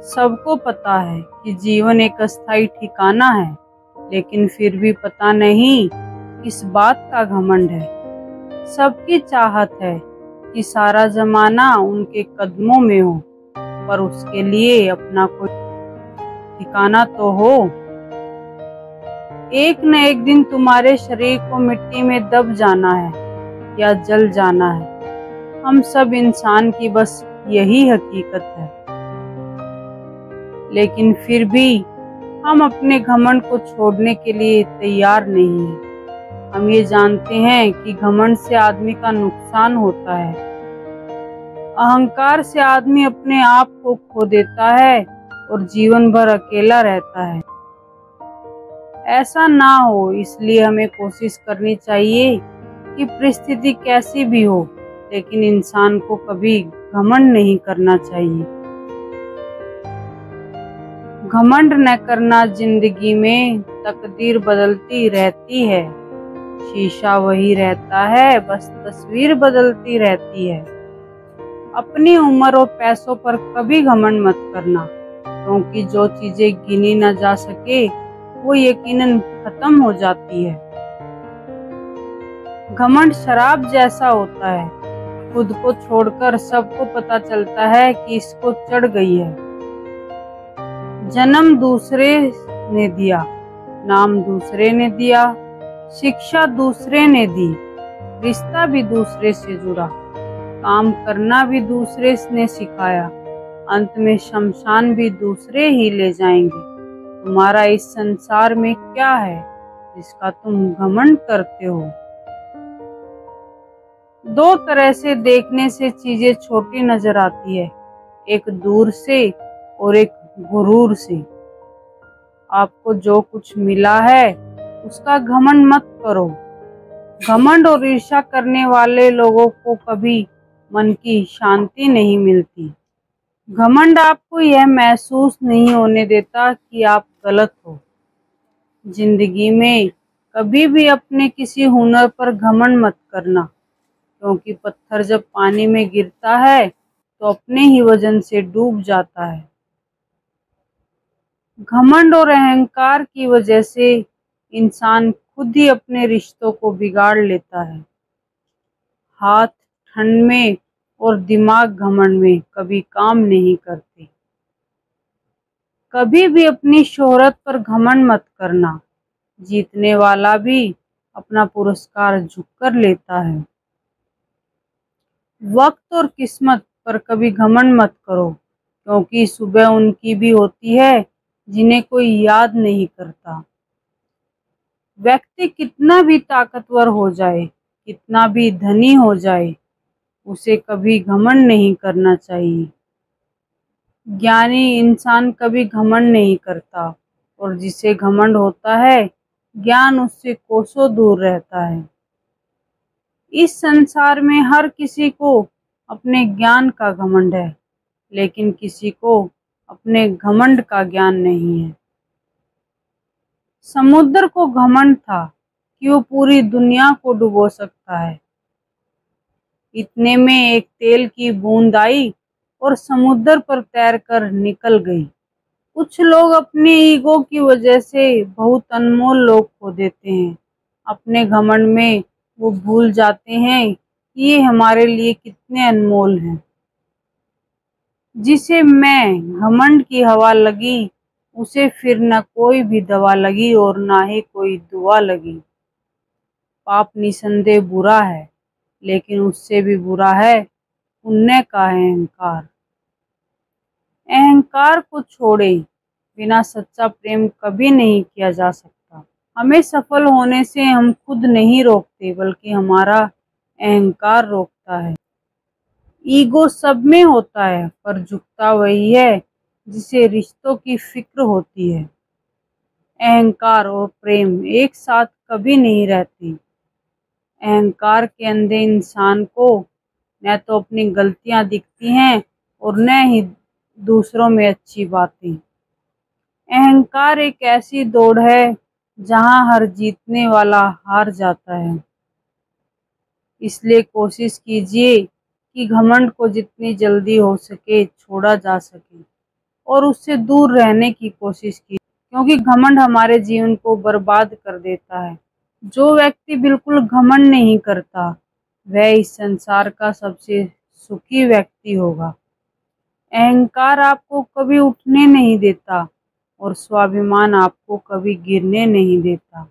सबको पता है कि जीवन एक अस्थायी ठिकाना है, लेकिन फिर भी पता नहीं किस बात का घमंड है। सबकी चाहत है कि सारा जमाना उनके कदमों में हो, पर उसके लिए अपना कोई ठिकाना तो हो। एक न एक दिन तुम्हारे शरीर को मिट्टी में दब जाना है या जल जाना है। हम सब इंसान की बस यही हकीकत है, लेकिन फिर भी हम अपने घमंड को छोड़ने के लिए तैयार नहीं हैं। हम ये जानते हैं कि घमंड से आदमी का नुकसान होता है। अहंकार से आदमी अपने आप को खो देता है और जीवन भर अकेला रहता है। ऐसा ना हो, इसलिए हमें कोशिश करनी चाहिए कि परिस्थिति कैसी भी हो, लेकिन इंसान को कभी घमंड नहीं करना चाहिए। घमंड न करना जिंदगी में तकदीर बदलती रहती है। शीशा वही रहता है, बस तस्वीर बदलती रहती है। अपनी उम्र और पैसों पर कभी घमंड मत करना, क्योंकि जो चीजें गिनी न जा सके वो यकीनन खत्म हो जाती है। घमंड शराब जैसा होता है, खुद को छोड़कर सबको पता चलता है कि इसको चढ़ गई है। जन्म दूसरे ने दिया, नाम दूसरे ने दिया, शिक्षा दूसरे ने दी, रिश्ता भी दूसरे से जुड़ा, काम करना भी दूसरे ने सिखाया, अंत में शमशान भी दूसरे ही ले जाएंगे। तुम्हारा इस संसार में क्या है जिसका तुम घमंड करते हो? दो तरह से देखने से चीजें छोटी नजर आती है, एक दूर से और एक गुरूर से। आपको जो कुछ मिला है उसका घमंड मत करो। घमंड और ईर्ष्या करने वाले लोगों को कभी मन की शांति नहीं मिलती। घमंड आपको यह महसूस नहीं होने देता कि आप गलत हो। जिंदगी में कभी भी अपने किसी हुनर पर घमंड मत करना, क्योंकि पत्थर जब पानी में गिरता है तो अपने ही वजन से डूब जाता है। घमंड और अहंकार की वजह से इंसान खुद ही अपने रिश्तों को बिगाड़ लेता है। हाथ ठंड में और दिमाग घमंड में कभी काम नहीं करते। कभी भी अपनी शोहरत पर घमंड मत करना। जीतने वाला भी अपना पुरस्कार झुककर लेता है। वक्त और किस्मत पर कभी घमंड मत करो, क्योंकि सुबह उनकी भी होती है जिन्हें कोई याद नहीं करता। व्यक्ति कितना भी ताकतवर हो जाए, कितना भी धनी हो जाए, उसे कभी घमंड नहीं करना चाहिए। ज्ञानी इंसान कभी घमंड नहीं करता, और जिसे घमंड होता है ज्ञान उससे कोसों दूर रहता है। इस संसार में हर किसी को अपने ज्ञान का घमंड है, लेकिन किसी को अपने घमंड का ज्ञान नहीं है। समुद्र को घमंड था कि वो पूरी दुनिया को डुबो सकता है। इतने में एक तेल की बूंद आई और समुद्र पर तैरकर निकल गई। कुछ लोग अपने ईगो की वजह से बहुत अनमोल लोग खो देते हैं। अपने घमंड में वो भूल जाते हैं कि ये हमारे लिए कितने अनमोल हैं। जिसे मैं घमंड की हवा लगी, उसे फिर न कोई भी दवा लगी और ना ही कोई दुआ लगी। पाप निसंदेह बुरा है, लेकिन उससे भी बुरा है पुण्य का अहंकार। अहंकार को छोड़े बिना सच्चा प्रेम कभी नहीं किया जा सकता। हमें सफल होने से हम खुद नहीं रोकते, बल्कि हमारा अहंकार रोकता है। ईगो सब में होता है, पर झुकता वही है जिसे रिश्तों की फिक्र होती है। अहंकार और प्रेम एक साथ कभी नहीं रहती। अहंकार के अंधे इंसान को न तो अपनी गलतियां दिखती हैं और न ही दूसरों में अच्छी बातें। अहंकार एक ऐसी दौड़ है जहां हर जीतने वाला हार जाता है। इसलिए कोशिश कीजिए कि घमंड को जितनी जल्दी हो सके छोड़ा जा सके और उससे दूर रहने की कोशिश की, क्योंकि घमंड हमारे जीवन को बर्बाद कर देता है। जो व्यक्ति बिल्कुल घमंड नहीं करता वह इस संसार का सबसे सुखी व्यक्ति होगा। अहंकार आपको कभी उठने नहीं देता और स्वाभिमान आपको कभी गिरने नहीं देता।